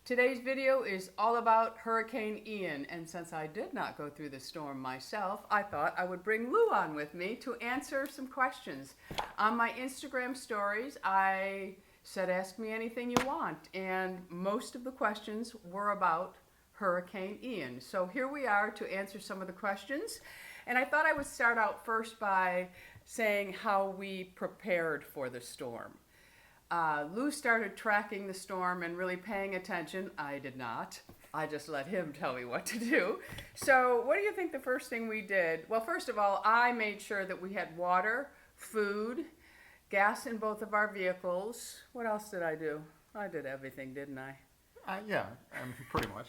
Today's video is all about Hurricane Ian, and since I did not go through the storm myself, I thought I would bring Lou on with me to answer some questions. On my Instagram stories, I said ask me anything you want, and most of the questions were about Hurricane Ian. So here we are to answer some of the questions, and I thought I would start out first by saying how we prepared for the storm. Lou started tracking the storm and really paying attention. I did not. I just let him tell me what to do. So what do you think the first thing we did? Well, first of all, I made sure that we had water, food, gas in both of our vehicles. What else did I do? I did everything, didn't I? Yeah, pretty much.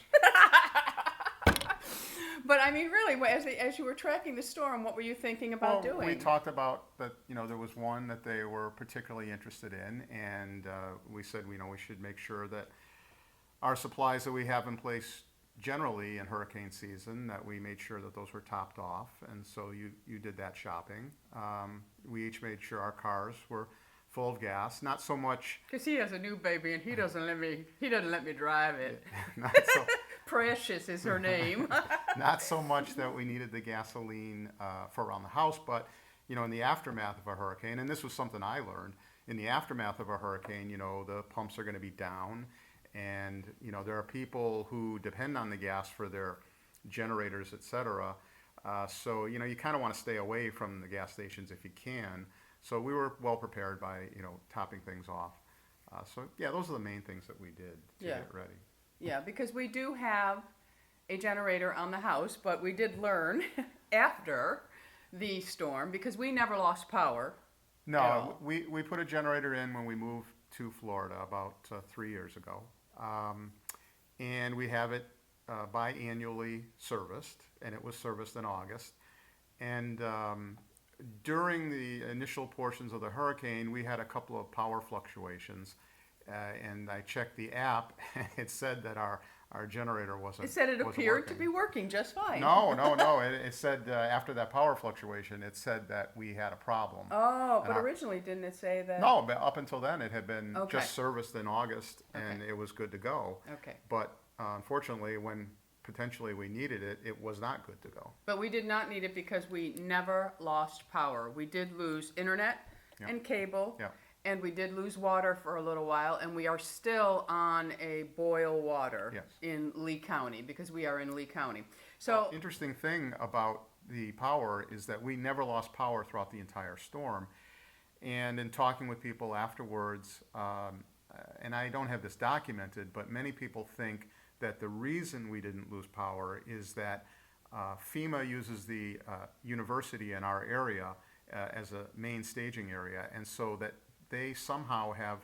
But I mean, really, as you were tracking the storm, what were you thinking about doing? We talked about that. There was one that they were particularly interested in, and we said, we should make sure that our supplies that we have in place generally in hurricane season, that we made sure that those were topped off. And so you did that shopping. We each made sure our cars were full of gas. Not so much because he has a new baby and he doesn't let me drive it. Precious is her name. Not so much that we needed the gasoline for around the house, but in the aftermath of a hurricane, and this was something I learned, in the aftermath of a hurricane, the pumps are going to be down, and there are people who depend on the gas for their generators, etc. So you kind of want to stay away from the gas stations if you can. So we were well prepared by topping things off. So yeah, those are the main things that we did to get ready. Yeah, because we do have a generator on the house, but we did learn after the storm, because we never lost power. No, we put a generator in when we moved to Florida about 3 years ago. And we have it biannually serviced, and it was serviced in August. And during the initial portions of the hurricane, we had a couple of power fluctuations. And I checked the app, and it said that our generator wasn't. It said it appeared working. to be working just fine. No. It said after that power fluctuation, it said that we had a problem. Oh, but originally didn't it say that? No, but up until then, it had been just serviced in August, and it was good to go. Okay. But unfortunately, when potentially we needed it, it was not good to go. But we did not need it because we never lost power. We did lose internet and cable. Yeah. And we did lose water for a little while, and we are still on a boil water in Lee County, because we are in Lee County. So interesting thing about the power is that we never lost power throughout the entire storm. And in talking with people afterwards, and I don't have this documented, but many people think that the reason we didn't lose power is that FEMA uses the university in our area as a main staging area, and so that they somehow have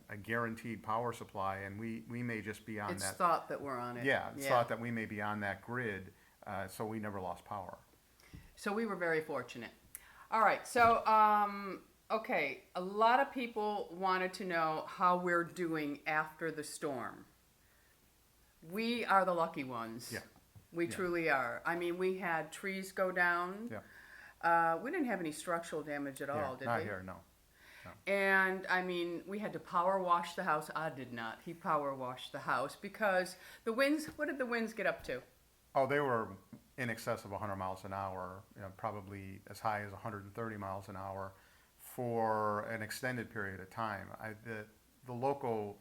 a guaranteed power supply, and we may just be on that. It's thought that we're on it. Yeah, it's thought that we may be on that grid, so we never lost power. So we were very fortunate. All right, so, okay, a lot of people wanted to know how we're doing after the storm. We are the lucky ones. Yeah. We truly are. I mean, we had trees go down. Yeah. We didn't have any structural damage at all, did we? Not here, no. And I mean, we had to power wash the house. I did not. He power washed the house because the winds, what did the winds get up to? Oh, they were in excess of 100 miles an hour, probably as high as 130 miles an hour for an extended period of time. The local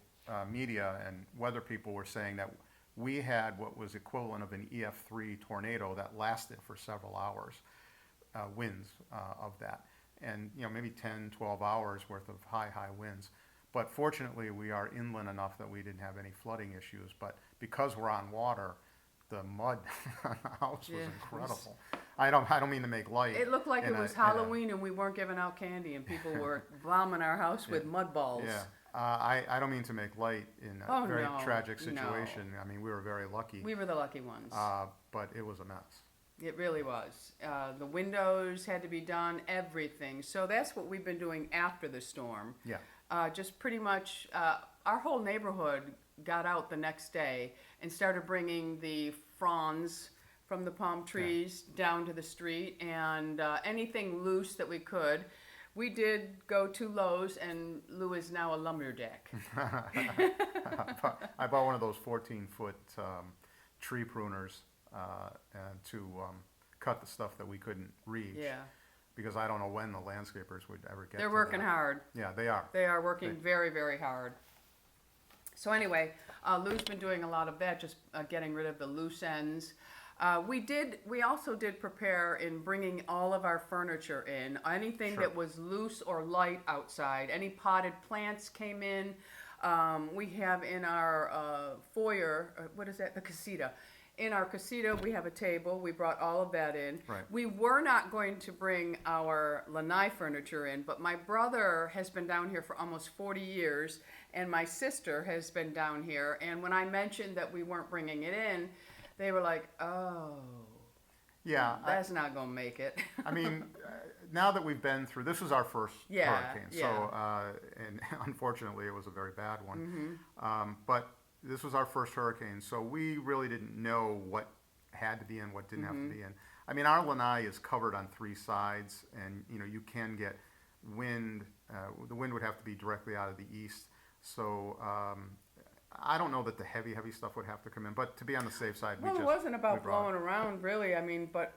media and weather people were saying that we had what was equivalent of an EF3 tornado that lasted for several hours, winds of that. And maybe 10, 12 hours worth of high winds. But fortunately, we are inland enough that we didn't have any flooding issues. But because we're on water, the mud on the house was incredible. I don't mean to make light. It looked like it was Halloween and we weren't giving out candy and people were bombing our house with mud balls. Yeah. I don't mean to make light in a very tragic situation. No. I mean, we were very lucky. We were the lucky ones. But it was a mess. It really was. The windows had to be done, everything. So that's what we've been doing after the storm. Yeah. Just pretty much, our whole neighborhood got out the next day and started bringing the fronds from the palm trees down to the street, and anything loose that we could. We did go to Lowe's, and Lou is now a lumberjack. I bought one of those 14-foot tree pruners and to cut the stuff that we couldn't reach. Yeah. Because I don't know when the landscapers would ever get They're to working that. hard. Yeah, they are. They are working very, very hard. So anyway, Lou's been doing a lot of that, just getting rid of the loose ends. We also did prepare in bringing all of our furniture in. Anything Sure. that was loose or light outside. Any potted plants came in. We have in our foyer, what is that? The casita. In our casita, we have a table. We brought all of that in. Right. We were not going to bring our lanai furniture in, but my brother has been down here for almost 40 years, and my sister has been down here. And when I mentioned that we weren't bringing it in, they were like, oh, Yeah, that's not going to make it. I mean, now that we've been through, this was our first hurricane. Yeah. So, and unfortunately, it was a very bad one. But this was our first hurricane, so we really didn't know what had to be in, what didn't have to be in. I mean, our lanai is covered on 3 sides, and you can get wind. The wind would have to be directly out of the east. So I don't know that the heavy stuff would have to come in, but to be on the safe side, Well, we it wasn't about we brought blowing around, really. I mean, but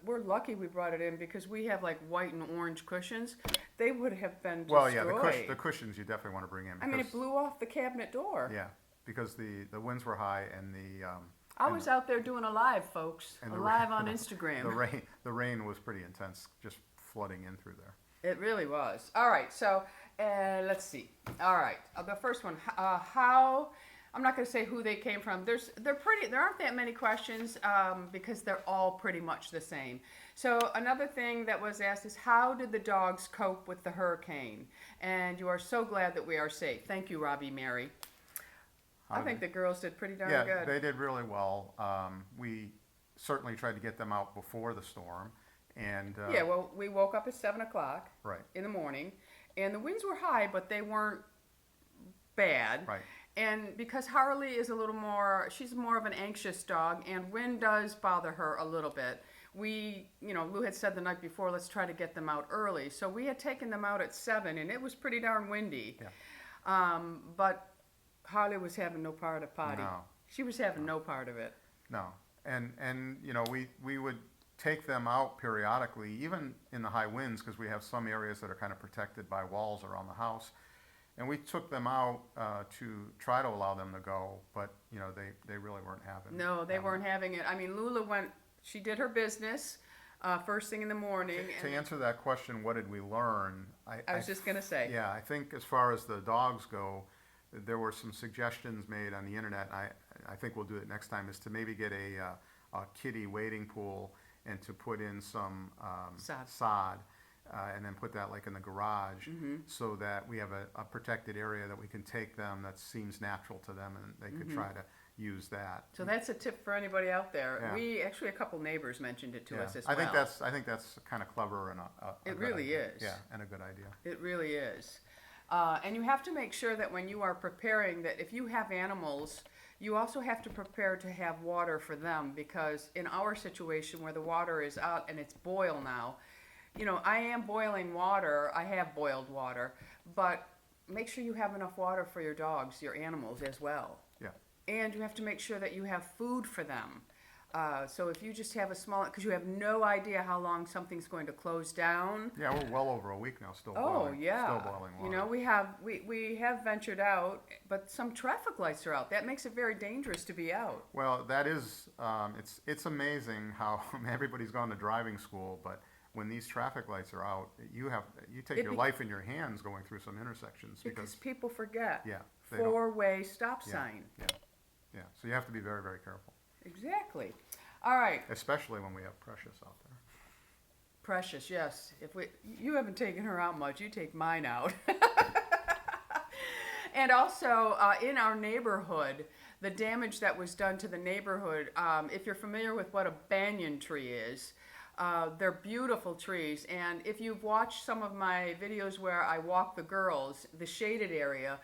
we're lucky we brought it in because we have like white and orange cushions. They would have been destroyed. Well, yeah, the cushions you definitely want to bring in. I mean, it because- blew off the cabinet door. Yeah, because the winds were high and I was out there doing a live, folks. and A the live rain- on Instagram. the rain was pretty intense, just flooding in through there. It really was. All right, so let's see. All right, the first one. How? I'm not going to say who they came from. There aren't that many questions because they're all pretty much the same. So another thing that was asked is, how did the dogs cope with the hurricane? And you are so glad that we are safe. Thank you, Robbie Mary. I think the girls did pretty darn Yeah, good. they did really well. We certainly tried to get them out before the storm, and Yeah, well, we woke up at 7 o'clock right, in the morning, and the winds were high, but they weren't bad. right. And because Harley is she's more of an anxious dog, and wind does bother her a little bit. Lou had said the night before, let's try to get them out early. So we had taken them out at 7, and it was pretty darn windy. Yeah. But Harley was having no part of potty. No. She was having no part of it. No, and we would take them out periodically, even in the high winds, because we have some areas that are kind of protected by walls around the house. And we took them out to try to allow them to go, but they really weren't having. No, they weren't having it. I mean, Lula she did her business first thing in the morning. To answer that question, what did we learn? I was just going to say. Yeah, I think as far as the dogs go, there were some suggestions made on the internet. I think we'll do it next time. Is to maybe get a kiddie wading pool and to put in some sod. And then put that like in the garage so that we have a protected area that we can take them that seems natural to them and they could try to use that. So that's a tip for anybody out there. Yeah. A couple neighbors mentioned it to us as I well. think that's kind of clever and a It good really idea. is. Yeah, and a good idea. It really is. And you have to make sure that when you are preparing, that if you have animals, you also have to prepare to have water for them, because in our situation where the water is out and it's boil now, I am boiling water. I have boiled water, but make sure you have enough water for your dogs, your animals as well. Yeah. And you have to make sure that you have food for them. So if you just have a small, because you have no idea how long something's going to close down. Yeah, we're well over a week now, still Oh boiling. yeah. Still boiling water. We have ventured out, but some traffic lights are out. That makes it very dangerous to be out. Well, that is, it's amazing how everybody's gone to driving school, but when these traffic lights are out, you take your life in your hands going through some intersections Because people forget. yeah, they don't- 4-way stop yeah, sign. yeah. So you have to be very, very careful, Exactly. All right. especially when we have Precious out there. Precious, yes. You haven't taken her out much. You take mine out. And also, in our neighborhood, the damage that was done to the neighborhood, if you're familiar with what a banyan tree is, they're beautiful trees. And if you've watched some of my videos where I walk the girls, the shaded area,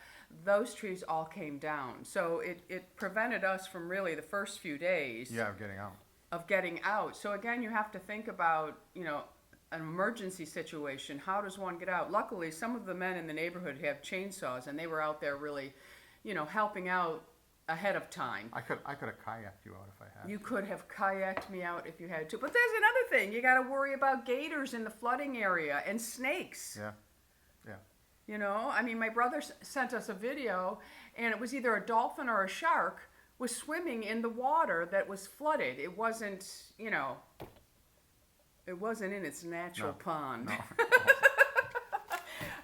those trees all came down. So it prevented us from really the first few days Yeah, getting out. of getting out. So again, you have to think about, an emergency situation, how does one get out? Luckily, some of the men in the neighborhood have chainsaws, and they were out there really, helping out ahead of time. I could have kayaked you out if I had. You could have kayaked me out if you had to. But there's another thing. You got to worry about gators in the flooding area and snakes. Yeah. My brother sent us a video, and it was either a dolphin or a shark was swimming in the water that was flooded. It wasn't, it wasn't in its natural pond. No.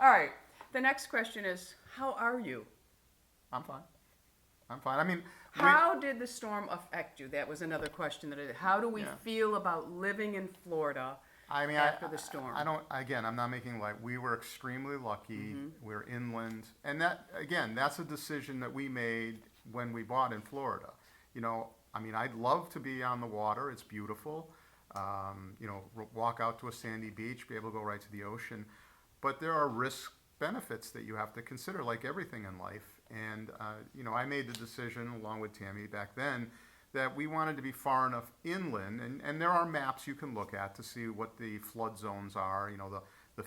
All right. The next question is, how are you? I'm fine. I mean, how did the storm affect you? That was another question that I did. How do we feel about living in Florida after the storm? I'm not making light. We were extremely lucky. We're inland. And that's a decision that we made when we bought in Florida. I'd love to be on the water. It's beautiful. Walk out to a sandy beach, be able to go right to the ocean. But there are risk benefits that you have to consider, like everything in life. And, I made the decision, along with Tammy back then, that we wanted to be far enough inland. And there are maps you can look at to see what the flood zones are, the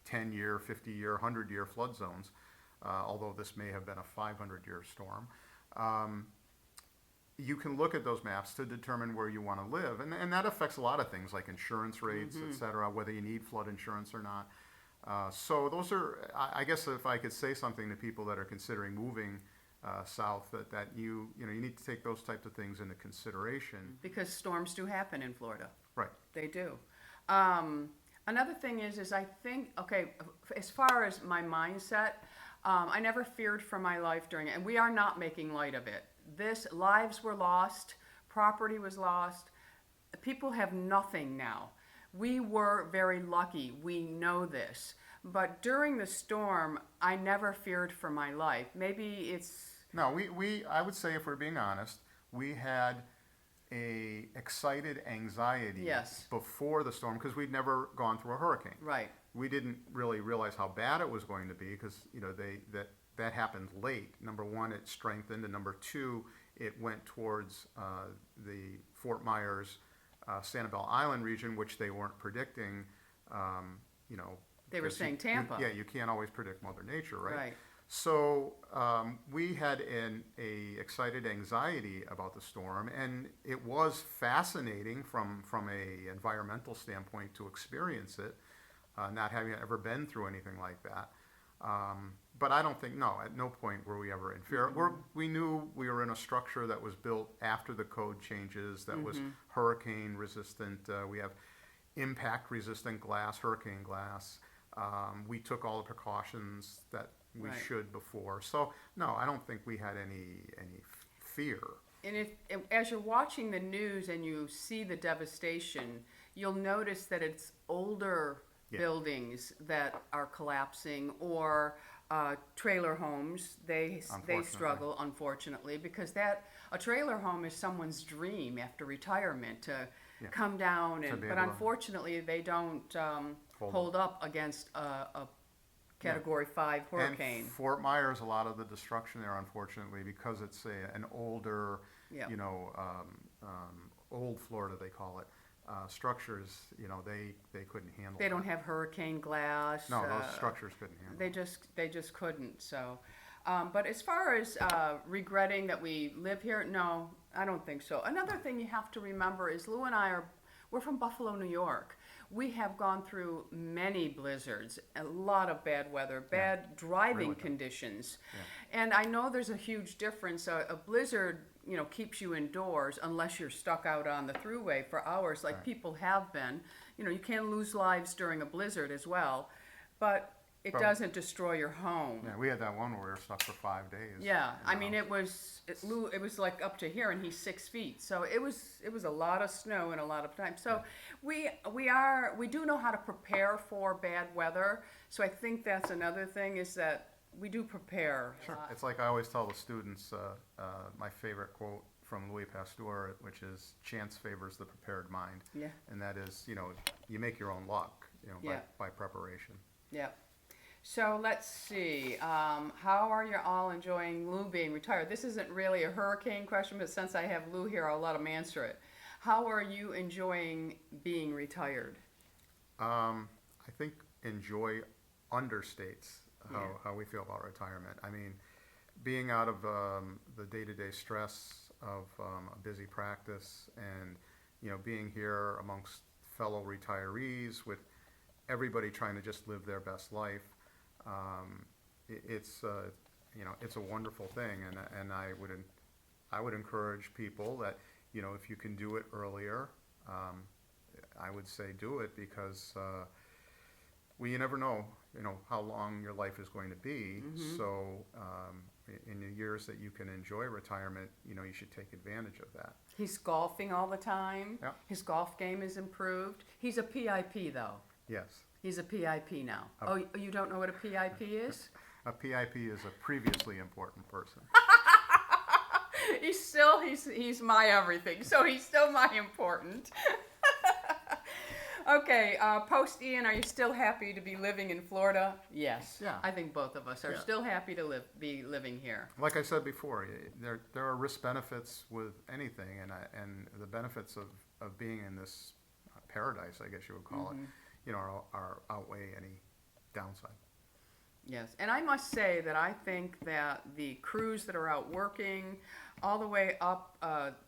10-year, 50-year, 100-year flood zones, although this may have been a 500-year storm. You can look at those maps to determine where you want to live. And that affects a lot of things like insurance rates, et cetera, whether you need flood insurance or not. So those are, I guess if I could say something to people that are considering moving south, that you need to take those types of things into consideration. Because storms do happen in Florida. Right. They do. Another thing is I think, as far as my mindset, I never feared for my life during it, and we are not making light of it. Lives were lost, property was lost, people have nothing now. We were very lucky, we know this, but during the storm, I never feared for my life. Maybe it's... No, I would say, if we're being honest, we had a excited anxiety before the storm because we'd never gone through a hurricane. Right. We didn't really realize how bad it was going to be because that happened late. Number one, it strengthened, and number two, it went towards the Fort Myers, Sanibel Island region, which they weren't predicting. They were saying Tampa. You can't always predict Mother Nature, right? Right. So we had a excited anxiety about the storm, and it was fascinating from a environmental standpoint to experience it, not having ever been through anything like that. But I don't think, at no point were we ever in fear. We knew we were in a structure that was built after the code changes, that was hurricane resistant. We have impact resistant glass, hurricane glass. We took all the precautions that we should before. So, no, I don't think we had any fear. And as you're watching the news and you see the devastation, you'll notice that it's older buildings that are collapsing, or trailer homes. They struggle, unfortunately, because a trailer home is someone's dream after retirement to come down, but unfortunately they don't hold up against a Category 5 hurricane. And Fort Myers, a lot of the destruction there, unfortunately, because it's an older, old Florida, they call it, structures, they couldn't handle. They don't have hurricane glass. No, those structures couldn't handle. They just couldn't. So, but as far as regretting that we live here, no, I don't think so. Another thing you have to remember is Lou and we're from Buffalo, New York. We have gone through many blizzards, a lot of bad weather, bad driving conditions. Yeah. And I know there's a huge difference. A blizzard, keeps you indoors unless you're stuck out on the thruway for hours like people have been. You can lose lives during a blizzard as well, but it doesn't destroy your home. Yeah, we had that one where we were stuck for 5 days. Yeah, I mean, it was like up to here, and he's 6 feet. So it was a lot of snow and a lot of time. So we do know how to prepare for bad weather. So I think that's another thing, is that we do prepare. Sure. It's like I always tell the students, my favorite quote from Louis Pasteur, which is, "Chance favors the prepared mind." Yeah. And that is, you make your own luck, by preparation. Yeah. So let's see. How are you all enjoying Lou being retired? This isn't really a hurricane question, but since I have Lou here, I'll let him answer it. How are you enjoying being retired? I think enjoy understates how we feel about retirement. I mean, being out of the day-to-day stress of a busy practice, and being here amongst fellow retirees with everybody trying to just live their best life, it's it's a wonderful thing, and I would encourage people that if you can do it earlier, I would say do it, because you never know how long your life is going to be. So in the years that you can enjoy retirement, you should take advantage of that. He's golfing all the time. Yeah. His golf game is improved. He's a PIP though. Yes. He's a PIP now. Oh, you don't know what a PIP is? A PIP is a previously important person. He's my everything, so he's still my important. Okay, post Ian, are you still happy to be living in Florida? Yes. Yeah. I think both of us are still happy to be living here. Like I said before, there are risk benefits with anything, and the benefits of being in this paradise, I guess you would call it, are outweigh any downside. Yes, and I must say that I think that the crews that are out working, all the way up,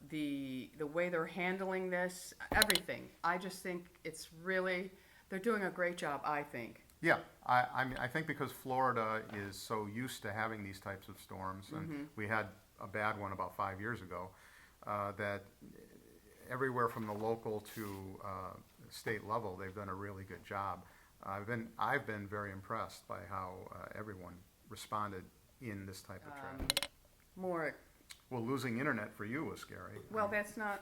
the way they're handling this, everything, I just think it's really, they're doing a great job, I think. Yeah, I mean, I think because Florida is so used to having these types of storms, and we had a bad one about 5 years ago, that everywhere from the local to state level, they've done a really good job. I've been very impressed by how everyone responded in this type of tragedy. Well, losing internet for you was scary. Well, that's not.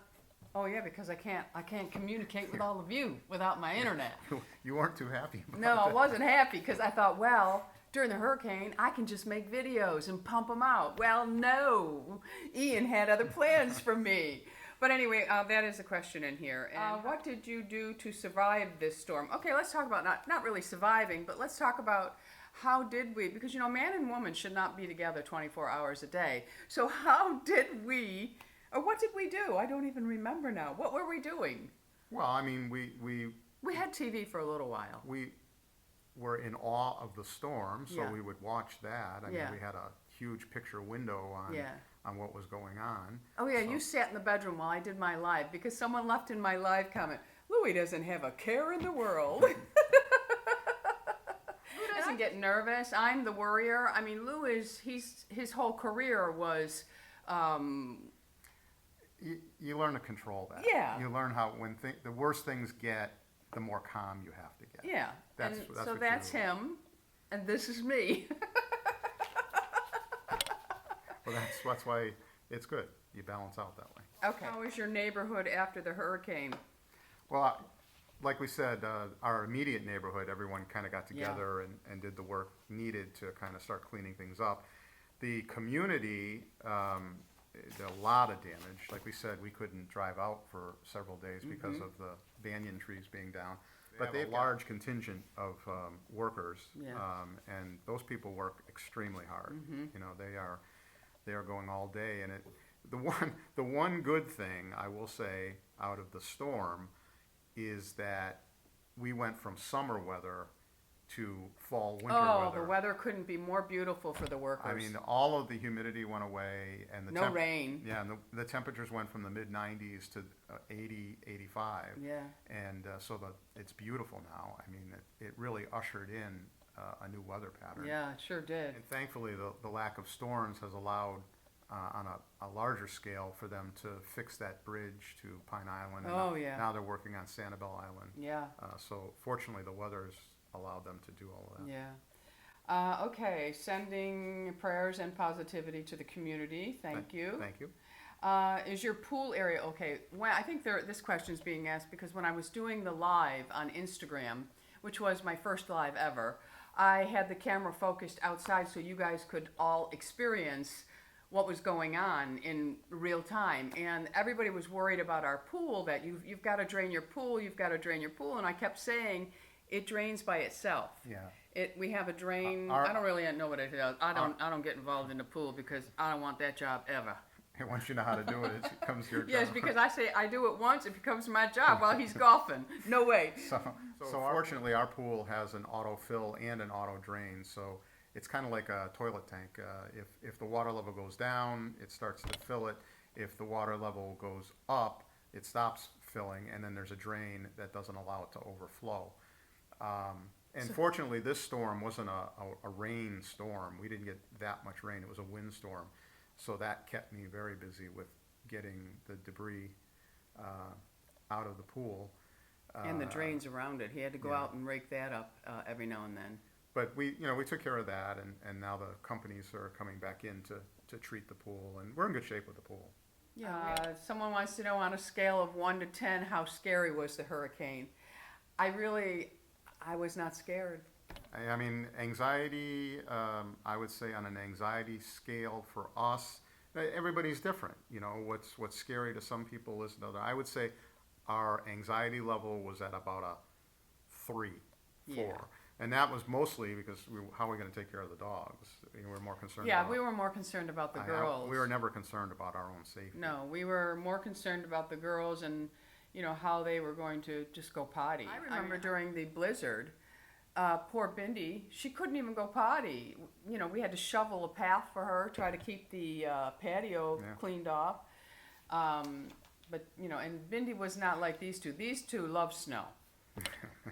Oh yeah, because I can't communicate with all of you without my internet. You weren't too happy about No, that. I wasn't happy because I thought, well, during the hurricane, I can just make videos and pump them out. Well, no, Ian had other plans for me. But anyway, that is a question in here. And what did you do to survive this storm? Okay, let's talk about not really surviving, but let's talk about how did we, because man and woman should not be together 24 hours a day. So how did we, or what did we do? I don't even remember now. What were we doing? Well, I mean, we had TV for a little while. We were in awe of the storm, so we would watch that. I mean, we had a huge picture window on what was going on. Oh yeah, so. You sat in the bedroom while I did my live, because someone left in my live comment, Louie doesn't have a care in the world. Lou doesn't get nervous. I'm the worrier. I mean, Lou his whole career was... You learn to control that. Yeah. You learn how when the worse things get, the more calm you have to get. Yeah. That's him, and this is me. Well, that's why it's good. You balance out that way. Okay. How was your neighborhood after the hurricane? Well, like we said, our immediate neighborhood, everyone kind of got together and did the work needed to kind of start cleaning things up. The community did a lot of damage. Like we said, we couldn't drive out for several days because of the banyan trees being down. But they have a large contingent of workers, and those people work extremely hard. They are going all day, and the one good thing I will say out of the storm is that we went from summer weather to fall winter weather. Oh, the weather couldn't be more beautiful for the workers. I mean, all of the humidity went away, and no rain. Yeah, and the temperatures went from the mid-90s to 80, 85. Yeah. And so it's beautiful now. I mean, it really ushered in a new weather pattern. Yeah, it sure did. And thankfully, the lack of storms has allowed, on a larger scale, for them to fix that bridge to Pine Island. And now they're working on Sanibel Island. Yeah. So fortunately, the weather's allowed them to do all of that. Yeah. Okay, sending prayers and positivity to the community. Thank you. Thank you. Is your pool area okay? Well, I think this question's being asked because when I was doing the live on Instagram, which was my first live ever, I had the camera focused outside so you guys could all experience what was going on in real time. And everybody was worried about our pool, that you've got to drain your pool, you've got to drain your pool. And I kept saying, it drains by itself. Yeah. We have a drain. I don't really know what it is. I don't get involved in the pool because I don't want that job ever. And once you know how to do it, it becomes your job. Yes, because I say I do it once, it becomes my job while he's golfing. No way. So fortunately, our pool has an auto fill and an auto drain, so it's kind of like a toilet tank. If the water level goes down, it starts to fill it. If the water level goes up, it stops filling, and then there's a drain that doesn't allow it to overflow. And fortunately, this storm wasn't a rain storm. We didn't get that much rain. It was a windstorm. So that kept me very busy with getting the debris out of the pool. And the drains around it. He had to go yeah. out and rake that up every now and then. But we took care of that, and now the companies are coming back in to treat the pool, and we're in good shape with the pool. Yeah. Someone wants to know on a scale of 1 to 10, how scary was the hurricane? I was not scared. I mean, anxiety, I would say on an anxiety scale for us, everybody's different. What's scary to some people is another. I would say our anxiety level was at about a 3, 4. Yeah. And that was mostly because how are we going to take care of the dogs? We were more concerned Yeah, about, we were more concerned about the girls. We were never concerned about our own safety. No, we were more concerned about the girls and, how they were going to just go potty. I remember during the blizzard, poor Bindi, she couldn't even go potty. We had to shovel a path for her, try to keep the patio cleaned off. But, and Bindi was not like these two. These two love snow.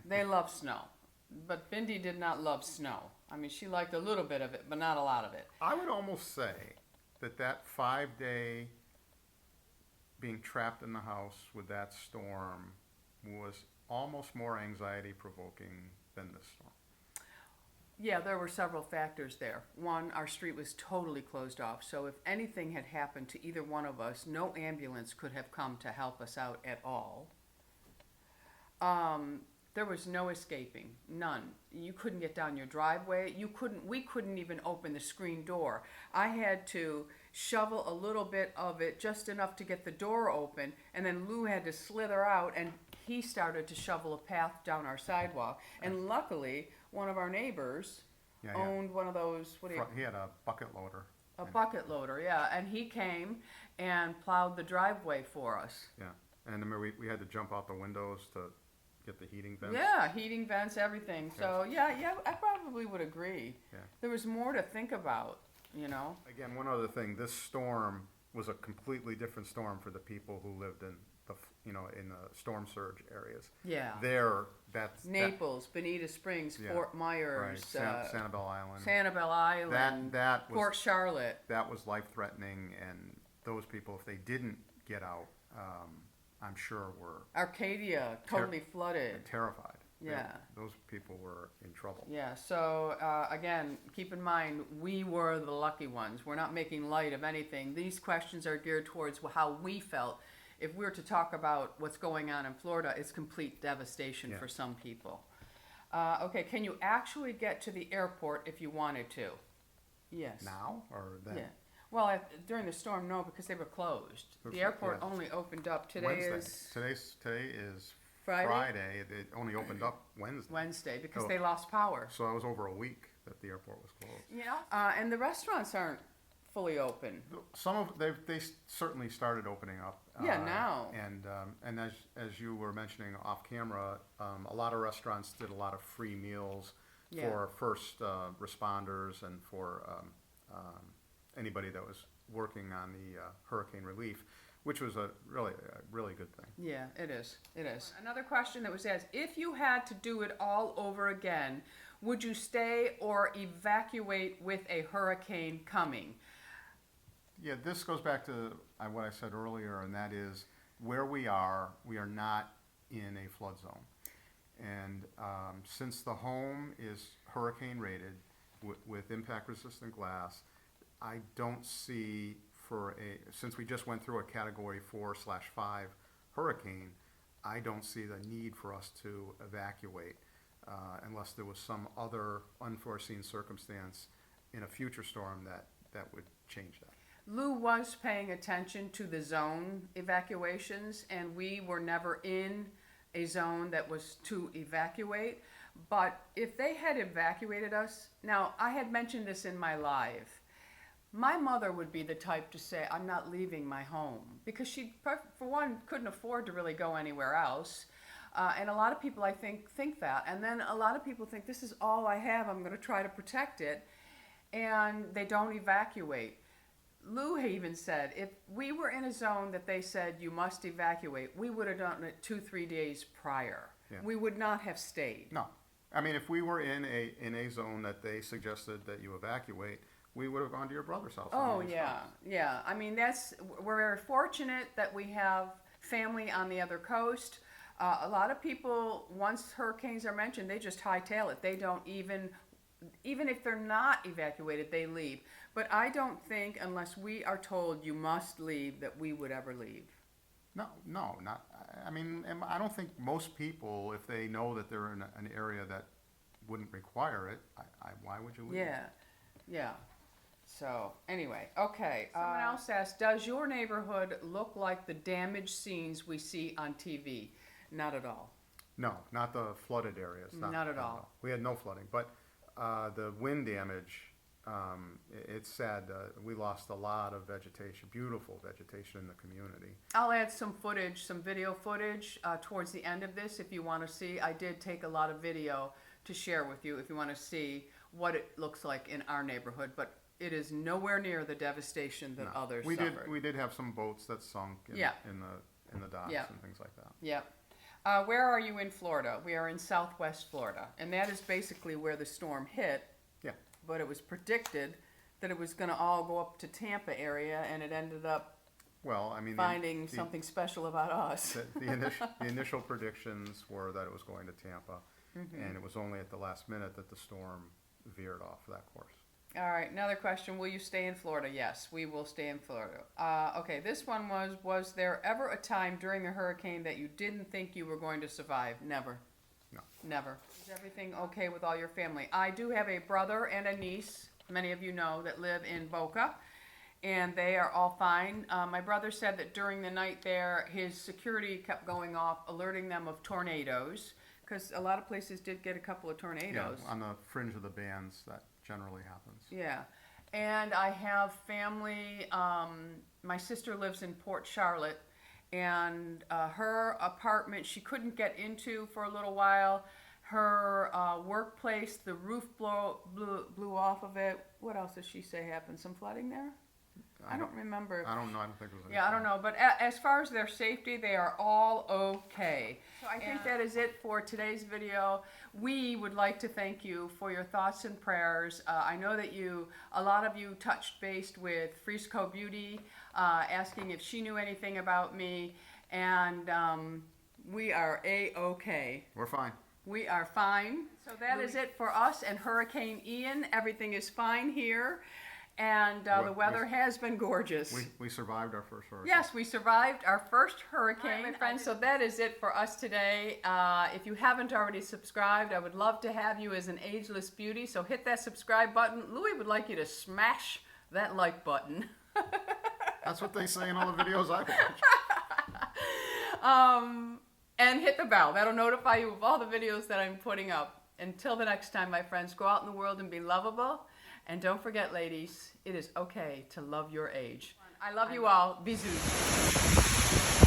They love snow. But Bindi did not love snow. I mean, she liked a little bit of it, but not a lot of it. I would almost say that 5-day being trapped in the house with that storm was almost more anxiety provoking than this storm. Yeah, there were several factors there. One, our street was totally closed off, so if anything had happened to either one of us, no ambulance could have come to help us out at all. There was no escaping, none. You couldn't get down your driveway. We couldn't even open the screen door. I had to shovel a little bit of it, just enough to get the door open, and then Lou had to slither out, and he started to shovel a path down our sidewalk. And luckily, one of our neighbors owned one of those, he had a bucket loader. A bucket loader, yeah, and he came and plowed the driveway for us. Yeah, and I remember we had to jump out the windows to get the heating vents. Yeah, heating vents, everything. So yeah, I probably would agree. Yeah. There was more to think about, Again, one other thing, this storm was a completely different storm for the people who lived in the storm surge areas. Yeah. That's Naples, Bonita Springs, Fort Myers, right. Sanibel Island. Sanibel Island, that was, Port Charlotte. That was life-threatening, and those people, if they didn't get out, I'm sure were Arcadia, totally flooded. Terrified. Yeah. Those people were in trouble. Yeah, so again, keep in mind, we were the lucky ones. We're not making light of anything. These questions are geared towards how we felt. If we were to talk about what's going on in Florida, it's complete devastation for some people. Okay, can you actually get to the airport if you wanted to? Yes. Now or then? Yeah. Well, during the storm, no, because they were closed. The airport only opened up today. Today is Friday. It only opened up Wednesday. Wednesday, because they lost power. So it was over a week that the airport was closed. Yeah. And the restaurants aren't fully open. Some of they certainly started opening up. Now. And as you were mentioning off camera, a lot of restaurants did a lot of free meals for first responders and for anybody that was working on the hurricane relief, which was a really good thing. Yeah, it is. It is. Another question that was asked, if you had to do it all over again, would you stay or evacuate with a hurricane coming? Yeah, this goes back to what I said earlier, and that is where we are not in a flood zone. And since the home is hurricane rated with impact resistant glass, I don't see since we just went through a category 4/5 hurricane, I don't see the need for us to evacuate unless there was some other unforeseen circumstance in a future storm that would change that. Lou was paying attention to the zone evacuations, and we were never in a zone that was to evacuate. But if they had evacuated us, now I had mentioned this in my live, My mother would be the type to say, I'm not leaving my home, because she, for one, couldn't afford to really go anywhere else. And a lot of people, I think that. And then a lot of people think, this is all I have, I'm going to try to protect it. And they don't evacuate. Lou even said, if we were in a zone that they said you must evacuate, we would have done it 2-3 days prior. Yeah. We would not have stayed. No. I mean, if we were in a zone that they suggested that you evacuate, we would have gone to your brother's house. Oh, yeah, yeah. I mean, we're very fortunate that we have family on the other coast. A lot of people, once hurricanes are mentioned, they just hightail it. They don't even if they're not evacuated, they leave. But I don't think, unless we are told you must leave, that we would ever leave. No, not. I mean, I don't think most people, if they know that they're in an area that wouldn't require it, why would you leave? Yeah, yeah. So, anyway, okay. Someone else asked, does your neighborhood look like the damaged scenes we see on TV? Not at all. No, not the flooded areas. Not at all. We had no flooding, but the wind damage, it's sad. We lost a lot of vegetation, beautiful vegetation in the community. I'll add some footage, some video footage towards the end of this if you want to see. I did take a lot of video to share with you if you want to see what it looks like in our neighborhood, but it is nowhere near the devastation that others suffered. We did have some boats that sunk in the docks and things like that. Yeah. Where are you in Florida? We are in Southwest Florida, and that is basically where the storm hit. Yeah. But it was predicted that it was going to all go up to Tampa area, and it ended up finding something special about us. The initial predictions were that it was going to Tampa, and it was only at the last minute that the storm veered off that course. All right, another question. Will you stay in Florida? Yes, we will stay in Florida. Okay, this one was there ever a time during the hurricane that you didn't think you were going to survive? Never. No. Never. Is everything okay with all your family? I do have a brother and a niece, many of you know, that live in Boca, and they are all fine. My brother said that during the night there, his security kept going off, alerting them of tornadoes, because a lot of places did get a couple of tornadoes. Yeah, on the fringe of the bands, that generally happens. Yeah. And I have family, my sister lives in Port Charlotte, and her apartment she couldn't get into for a little while. Her workplace, the roof blew off of it. What else does she say happened? Some flooding there? I don't remember. I don't know. I don't think it was anything. Yeah, I don't know. But as far as their safety, they are all okay. So I think that is it for today's video. We would like to thank you for your thoughts and prayers. I know that a lot of you touched base with Frisco Beauty, asking if she knew anything about me. And we are A-okay. We're fine. We are fine. So that is it for us and Hurricane Ian. Everything is fine here. And the weather has been gorgeous. We survived our first hurricane. Yes, we survived our first hurricane, my friends. So that is it for us today. If you haven't already subscribed, I would love to have you as an Ageless Beauty. So hit that subscribe button. Louie would like you to smash that like button. That's what they say in all the videos I watch. And hit the bell. That'll notify you of all the videos that I'm putting up. Until the next time, my friends, go out in the world and be lovable. And don't forget, ladies, it is okay to love your age. I love you all. Bisous.